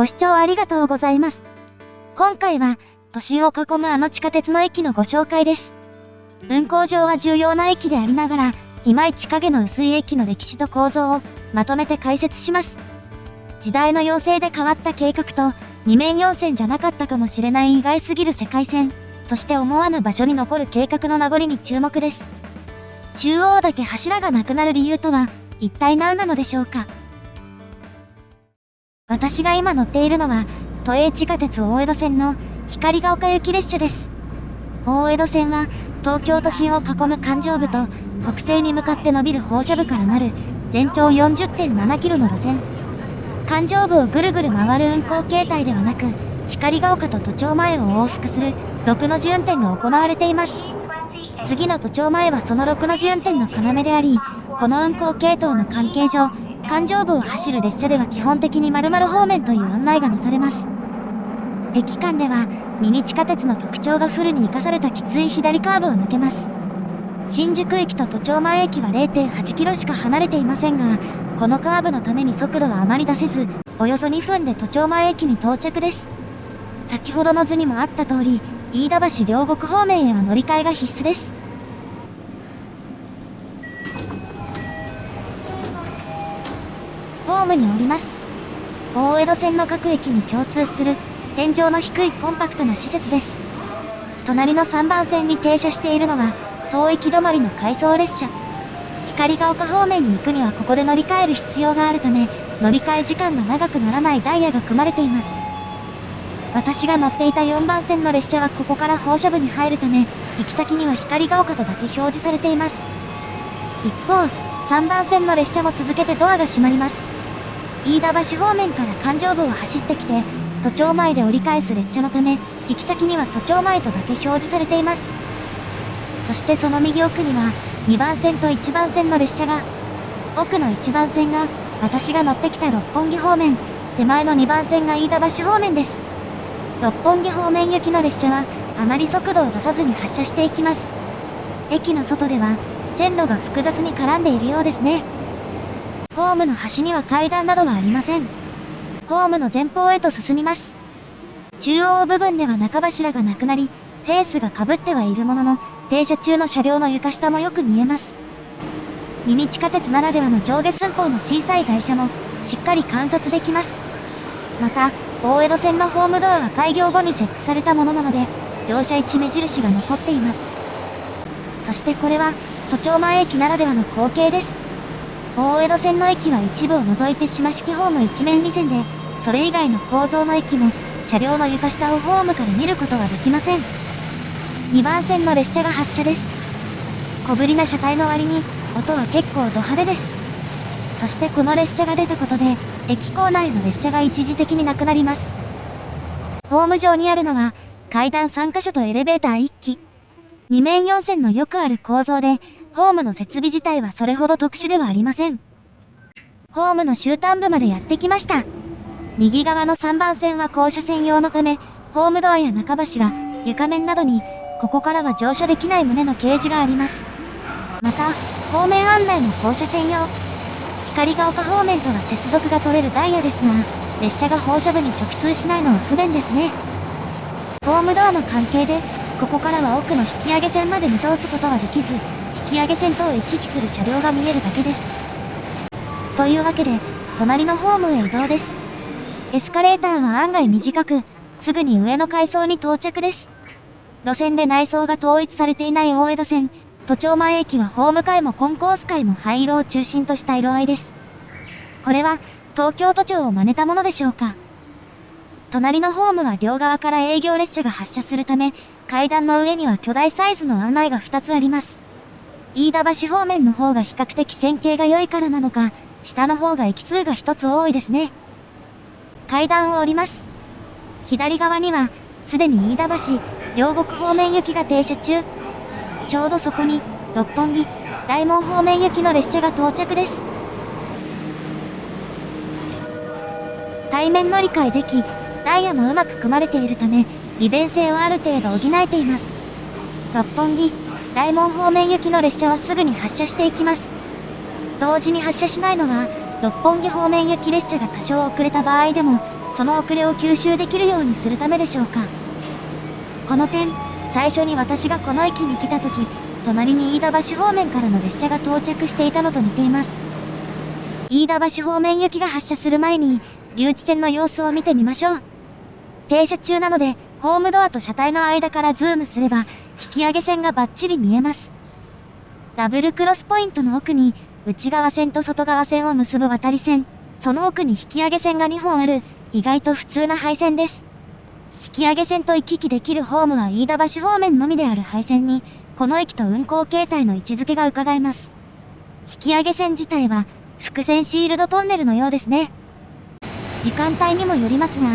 ご視聴ありがとうございます。今回は、都心を囲むあの地下鉄の駅のご紹介です。運行上は重要な駅でありながら、いまいち影の薄い駅の歴史と構造をまとめて解説します。時代の要請で変わった計画と、二面4線じゃなかったかもしれない意外すぎる世界線、そして思わぬ場所に残る計画の名残に注目です。中央だけ柱がなくなる理由とは、一体何なのでしょうか。私が今乗っているのは、都営地下鉄大江戸線の光が丘行き列車です。大江戸線は、東京都心を囲む環状部と、北西に向かって伸びる放射部からなる、全長 40.7 キロの路線。環状部をぐるぐる回る運行形態ではなく、光が丘と都庁前を往復する6の字運転が行われています。次の都庁前はその6の字運転の要であり、この運行系統の関係上、環状部を走る列車では基本的に〇〇方面という案内がなされます。駅間では、ミニ地下鉄の特徴がフルに生かされたきつい左カーブを抜けます。新宿駅と都庁前駅は 0.8 キロしか離れていませんが、このカーブのために速度はあまり出せず、およそ2分で都庁前駅に到着です。先ほどの図にもあった通り、飯田橋両国方面へは乗り換えが必須です。ホームに降ります。大江戸線の各駅に共通する天井の低いコンパクトな施設です。隣の3番線に停車しているのは当駅止まりの回送列車。光が丘方面に行くにはここで乗り換える必要があるため、乗り換え時間が長くならないダイヤが組まれています。私が乗っていた4番線の列車はここから放射部に入るため、行き先には光が丘とだけ表示されています。一方、3番線の列車も続けてドアが閉まります。飯田橋方面から環状部を走ってきて、都庁前で折り返す列車のため、行き先には都庁前とだけ表示されています。そしてその右奥には、2番線と1番線の列車が、奥の1番線が、私が乗ってきた六本木方面、手前の2番線が飯田橋方面です。六本木方面行きの列車は、あまり速度を出さずに発車していきます。駅の外では、線路が複雑に絡んでいるようですね。ホームの端には階段などはありません。ホームの前方へと進みます。中央部分では中柱がなくなり、フェンスが被ってはいるものの、停車中の車両の床下もよく見えます。ミニ地下鉄ならではの上下寸法の小さい台車も、しっかり観察できます。また、大江戸線のホームドアは開業後に設置されたものなので、乗車位置目印が残っています。そしてこれは、都庁前駅ならではの光景です。大江戸線の駅は一部を除いて島式ホーム一面2線で、それ以外の構造の駅も、車両の床下をホームから見ることはできません。2番線の列車が発車です。小ぶりな車体の割に、音は結構ド派手です。そしてこの列車が出たことで、駅構内の列車が一時的になくなります。ホーム上にあるのは、階段3カ所とエレベーター1基。二面4線のよくある構造で、ホームの設備自体はそれほど特殊ではありません。ホームの終端部までやってきました。右側の3番線は降車専用のため、ホームドアや中柱、床面などに、ここからは乗車できない旨の掲示があります。また、方面案内も降車専用。光が丘方面とは接続が取れるダイヤですが、列車が放射部に直通しないのは不便ですね。ホームドアの関係で、ここからは奥の引き上げ線まで見通すことはできず、引き上げ線とを行き来する車両が見えるだけです。というわけで、隣のホームへ移動です。エスカレーターは案外短く、すぐに上の階層に到着です。路線で内装が統一されていない大江戸線、都庁前駅はホーム階もコンコース階も灰色を中心とした色合いです。これは、東京都庁を真似たものでしょうか。隣のホームは両側から営業列車が発車するため、階段の上には巨大サイズの案内が2つあります。飯田橋方面の方が比較的線形が良いからなのか、下の方が駅数が1つ多いですね。階段を降ります。左側には、すでに飯田橋、両国方面行きが停車中。ちょうどそこに、六本木、大門方面行きの列車が到着です。対面乗り換えでき、ダイヤもうまく組まれているため、利便性をある程度補えています。六本木、大門方面行きの列車はすぐに発車していきます。同時に発車しないのは、六本木方面行き列車が多少遅れた場合でも、その遅れを吸収できるようにするためでしょうか。この点、最初に私がこの駅に来た時、隣に飯田橋方面からの列車が到着していたのと似ています。飯田橋方面行きが発車する前に、留置線の様子を見てみましょう。停車中なので、ホームドアと車体の間からズームすれば、引き上げ線がバッチリ見えます。ダブルクロスポイントの奥に、内側線と外側線を結ぶ渡り線、その奥に引き上げ線が2本ある、意外と普通な廃線です。引き上げ線と行き来できるホームは飯田橋方面のみである廃線に、この駅と運行形態の位置づけが伺えます。引き上げ線自体は、複線シールドトンネルのようですね。時間帯にもよりますが、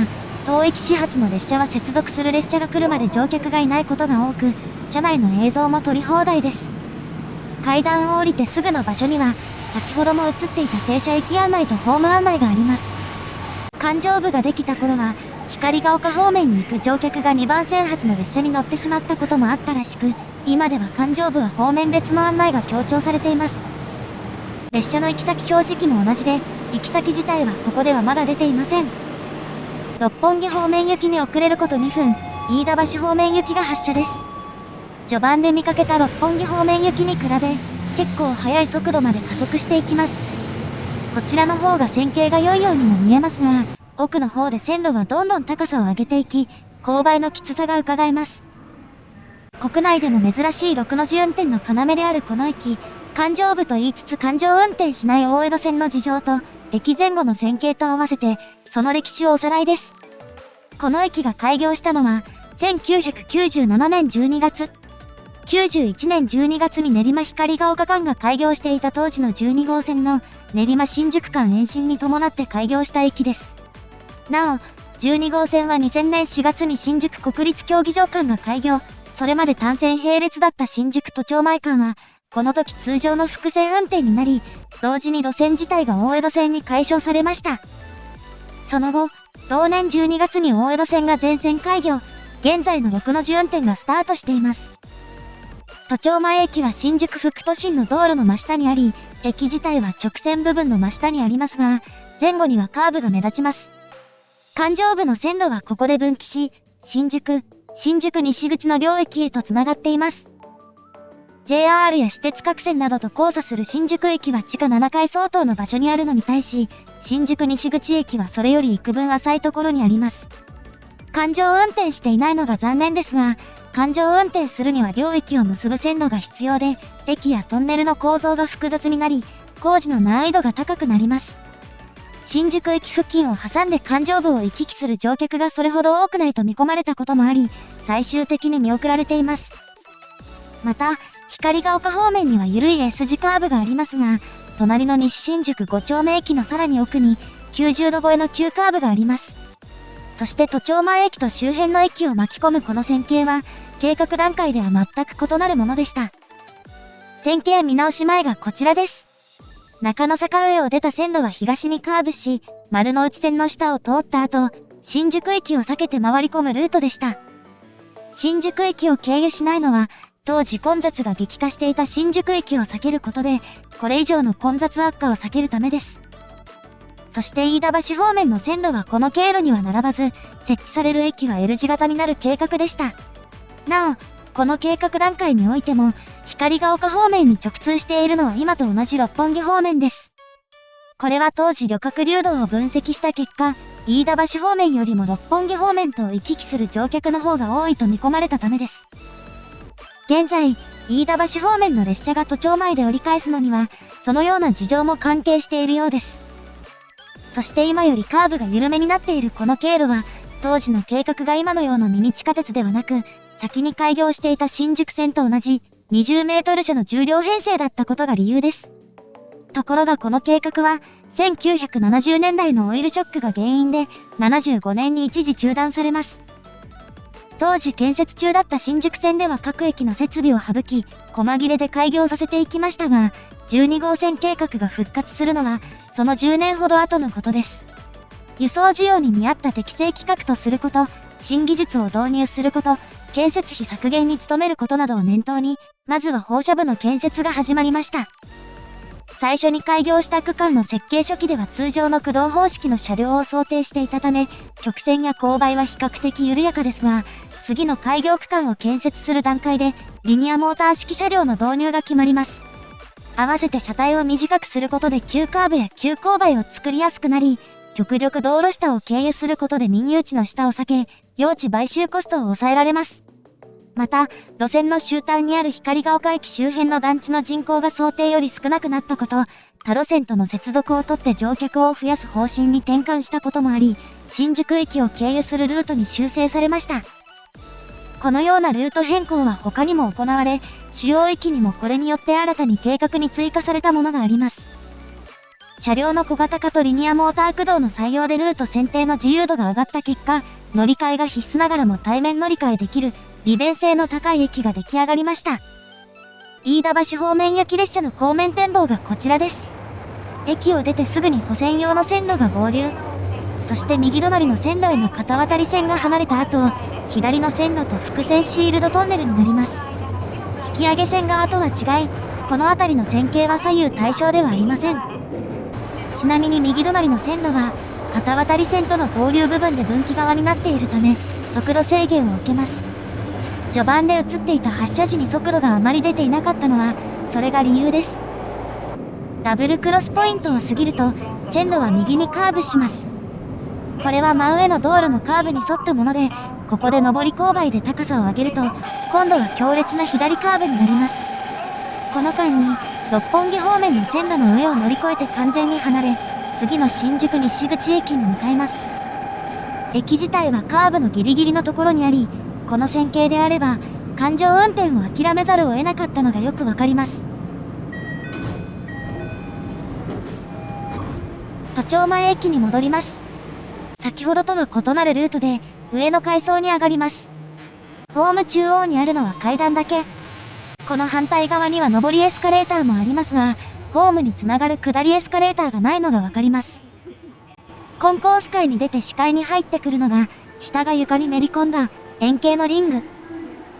当駅始発の列車は接続する列車が来るまで乗客がいないことが多く、車内の映像も撮り放題です。階段を降りてすぐの場所には、先ほども映っていた停車駅案内とホーム案内があります。環状部ができた頃は、光が丘方面に行く乗客が2番線発の列車に乗ってしまったこともあったらしく、今では環状部は方面別の案内が強調されています。列車の行き先表示器も同じで、行き先自体はここではまだ出ていません。六本木方面行きに遅れること2分、飯田橋方面行きが発車です。序盤で見かけた六本木方面行きに比べ、結構速い速度まで加速していきます。こちらの方が線形が良いようにも見えますが、奥の方で線路はどんどん高さを上げていき、勾配のきつさが伺えます。国内でも珍しい6の字運転の要であるこの駅、環状部と言いつつ環状運転しない大江戸線の事情と、駅前後の線形と合わせて、その歴史をおさらいです。この駅が開業したのは、1997年12月。91年12月に練馬光が丘間が開業していた当時の12号線の練馬新宿間延伸に伴って開業した駅です。なお、12号線は2000年4月に新宿国立競技場間が開業、それまで単線並列だった新宿都庁前間は、この時通常の複線運転になり、同時に路線自体が大江戸線に改称されました。その後、同年12月に大江戸線が全線開業、現在の6の字運転がスタートしています。都庁前駅は新宿副都心の道路の真下にあり、駅自体は直線部分の真下にありますが、前後にはカーブが目立ちます。環状部の線路はここで分岐し、新宿西口の両駅へと繋がっています。JR や私鉄各線などと交差する新宿駅は地下7階相当の場所にあるのに対し、新宿西口駅はそれより幾分浅いところにあります。環状運転していないのが残念ですが、環状運転するには両駅を結ぶ線路が必要で、駅やトンネルの構造が複雑になり、工事の難易度が高くなります。新宿駅付近を挟んで環状部を行き来する乗客がそれほど多くないと見込まれたこともあり、最終的に見送られています。また、光が丘方面には緩い S 字カーブがありますが、隣の西新宿5丁目駅のさらに奥に90度超えの急カーブがあります。そして都庁前駅と周辺の駅を巻き込むこの線形は、計画段階では全く異なるものでした。線形見直し前がこちらです。中野坂上を出た線路は東にカーブし、丸の内線の下を通った後、新宿駅を避けて回り込むルートでした。新宿駅を経由しないのは、当時混雑が激化していた新宿駅を避けることで、これ以上の混雑悪化を避けるためです。そして飯田橋方面の線路はこの経路には並ばず、設置される駅は L 字型になる計画でした。なお、この計画段階においても、光が丘方面に直通しているのは今と同じ六本木方面です。これは当時旅客流動を分析した結果、飯田橋方面よりも六本木方面と行き来する乗客の方が多いと見込まれたためです。現在、飯田橋方面の列車が都庁前で折り返すのには、そのような事情も関係しているようです。そして今よりカーブが緩めになっているこの経路は、当時の計画が今のようなミニ地下鉄ではなく、先に開業していた新宿線と同じ20メートル車の重量編成だったことが理由です。ところがこの計画は、1970年代のオイルショックが原因で、75年に一時中断されます。当時建設中だった新宿線では各駅の設備を省き、細切れで開業させていきましたが、12号線計画が復活するのは、その10年ほど後のことです。輸送需要に見合った適正規格とすること、新技術を導入すること、建設費削減に努めることなどを念頭に、まずは放射部の建設が始まりました。最初に開業した区間の設計初期では通常の駆動方式の車両を想定していたため、曲線や勾配は比較的緩やかですが、次の開業区間を建設する段階で、リニアモーター式車両の導入が決まります。合わせて車体を短くすることで急カーブや急勾配を作りやすくなり、極力道路下を経由することで民有地の下を避け、用地買収コストを抑えられます。また、路線の終端にある光が丘駅周辺の団地の人口が想定より少なくなったこと、他路線との接続をとって乗客を増やす方針に転換したこともあり、新宿駅を経由するルートに修正されました。このようなルート変更は他にも行われ、主要駅にもこれによって新たに計画に追加されたものがあります。車両の小型化とリニアモーター駆動の採用でルート選定の自由度が上がった結果、乗り換えが必須ながらも対面乗り換えできる利便性の高い駅が出来上がりました。飯田橋方面行き列車の後面展望がこちらです。駅を出てすぐに保線用の線路が合流。そして右隣の線路への片渡り線が離れた後、左の線路と複線シールドトンネルになります。引き上げ線側とは違い、この辺りの線形は左右対称ではありません。ちなみに右隣の線路は、片渡り線との合流部分で分岐側になっているため、速度制限を受けます。序盤で映っていた発車時に速度があまり出ていなかったのは、それが理由です。ダブルクロスポイントを過ぎると、線路は右にカーブします。これは真上の道路のカーブに沿ったもので、ここで上り勾配で高さを上げると、今度は強烈な左カーブになります。この間に、六本木方面の線路の上を乗り越えて完全に離れ、次の新宿西口駅に向かいます。駅自体はカーブのギリギリのところにあり、この線形であれば、環状運転を諦めざるを得なかったのがよくわかります。都庁前駅に戻ります。先ほどとは異なるルートで、上の階層に上がります。ホーム中央にあるのは階段だけ。この反対側には上りエスカレーターもありますが、ホームにつながる下りエスカレーターがないのがわかります。コンコース階に出て視界に入ってくるのが、下が床にめり込んだ円形のリング。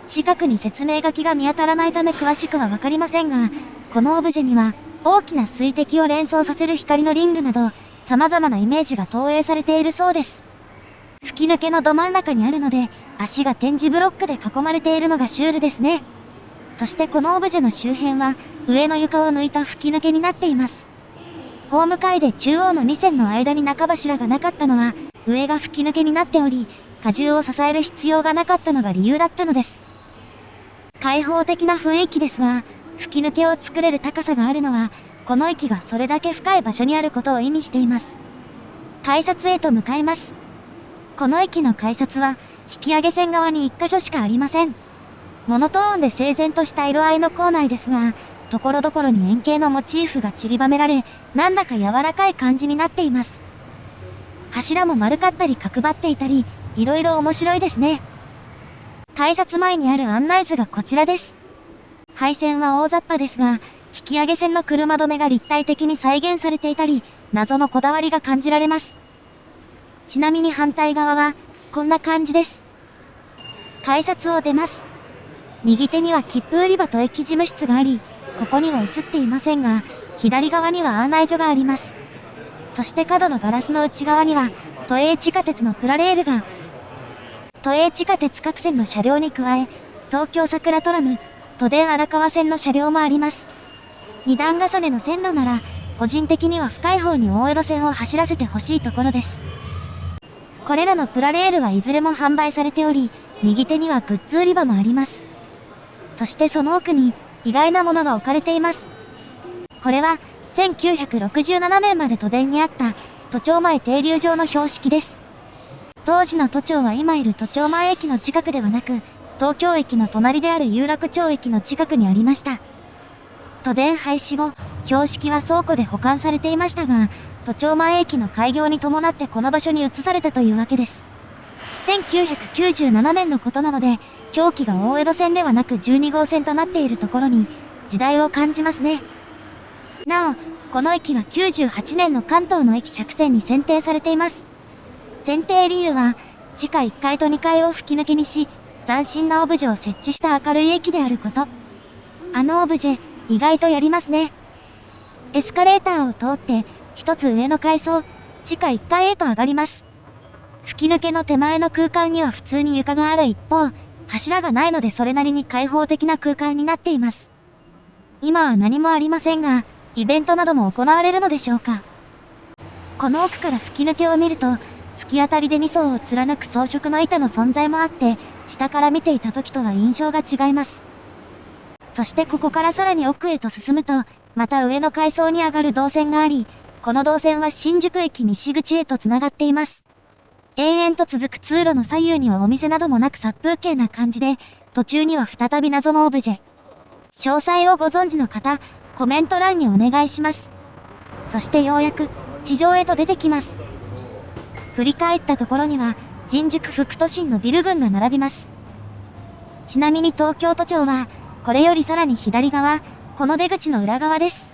近くに説明書きが見当たらないため詳しくはわかりませんが、このオブジェには大きな水滴を連想させる光のリングなど、様々なイメージが投影されているそうです。吹き抜けのど真ん中にあるので、足が点字ブロックで囲まれているのがシュールですね。そしてこのオブジェの周辺は、上の床を抜いた吹き抜けになっています。ホーム階で中央の2線の間に中柱がなかったのは、上が吹き抜けになっており、荷重を支える必要がなかったのが理由だったのです。開放的な雰囲気ですが、吹き抜けを作れる高さがあるのは、この駅がそれだけ深い場所にあることを意味しています。改札へと向かいます。この駅の改札は、引き上げ線側に1箇所しかありません。モノトーンで整然とした色合いの構内ですが、ところどころに円形のモチーフが散りばめられ、なんだか柔らかい感じになっています。柱も丸かったり角張っていたり、いろいろ面白いですね。改札前にある案内図がこちらです。配線は大雑把ですが、引き上げ線の車止めが立体的に再現されていたり、謎のこだわりが感じられます。ちなみに反対側は、こんな感じです。改札を出ます。右手には切符売り場と駅事務室があり、ここには映っていませんが、左側には案内所があります。そして角のガラスの内側には、都営地下鉄のプラレールが。都営地下鉄各線の車両に加え、東京桜トラム、都電荒川線の車両もあります。二段重ねの線路なら、個人的には深い方に大江戸線を走らせてほしいところです。これらのプラレールはいずれも販売されており、右手にはグッズ売り場もあります。そしてその奥に意外なものが置かれています。これは1967年まで都電にあった都庁前停留場の標識です。当時の都庁は今いる都庁前駅の近くではなく、東京駅の隣である有楽町駅の近くにありました。都電廃止後、標識は倉庫で保管されていましたが、都庁前駅の開業に伴ってこの場所に移されたというわけです。1997年のことなので、表記が大江戸線ではなく12号線となっているところに、時代を感じますね。なお、この駅は98年の関東の駅100選に選定されています。選定理由は、地下1階と2階を吹き抜けにし、斬新なオブジェを設置した明るい駅であること。あのオブジェ、意外とやりますね。エスカレーターを通って、一つ上の階層、地下1階へと上がります。吹き抜けの手前の空間には普通に床がある一方、柱がないのでそれなりに開放的な空間になっています。今は何もありませんが、イベントなども行われるのでしょうか。この奥から吹き抜けを見ると、突き当たりで2層を貫く装飾の板の存在もあって、下から見ていた時とは印象が違います。そしてここからさらに奥へと進むと、また上の階層に上がる動線があり、この動線は新宿駅西口へと繋がっています。延々と続く通路の左右にはお店などもなく殺風景な感じで、途中には再び謎のオブジェ。詳細をご存知の方、コメント欄にお願いします。そしてようやく、地上へと出てきます。振り返ったところには、新宿副都心のビル群が並びます。ちなみに東京都庁は、これよりさらに左側、この出口の裏側です。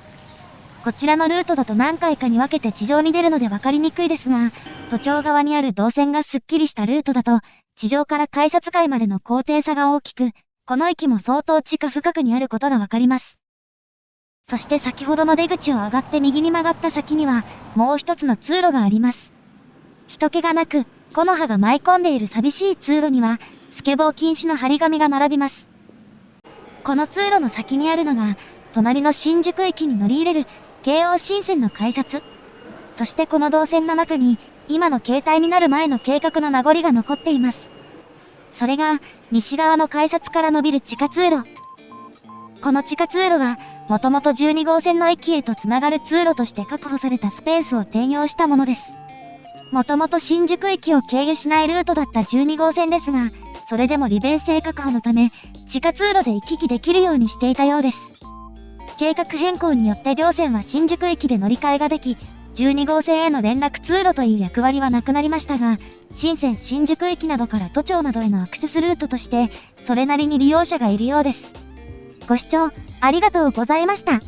こちらのルートだと何回かに分けて地上に出るので分かりにくいですが、都庁側にある動線がすっきりしたルートだと、地上から改札階までの高低差が大きく、この駅も相当地下深くにあることが分かります。そして先ほどの出口を上がって右に曲がった先には、もう一つの通路があります。人気がなく、木の葉が舞い込んでいる寂しい通路には、スケボー禁止の張り紙が並びます。この通路の先にあるのが、隣の新宿駅に乗り入れる、京王新線の改札。そしてこの動線の中に、今の形態になる前の計画の名残が残っています。それが、西側の改札から伸びる地下通路。この地下通路は、もともと12号線の駅へとつながる通路として確保されたスペースを転用したものです。もともと新宿駅を経由しないルートだった12号線ですが、それでも利便性確保のため、地下通路で行き来できるようにしていたようです。計画変更によって両線は新宿駅で乗り換えができ、12号線への連絡通路という役割はなくなりましたが、新線新宿駅などから都庁などへのアクセスルートとして、それなりに利用者がいるようです。ご視聴ありがとうございました。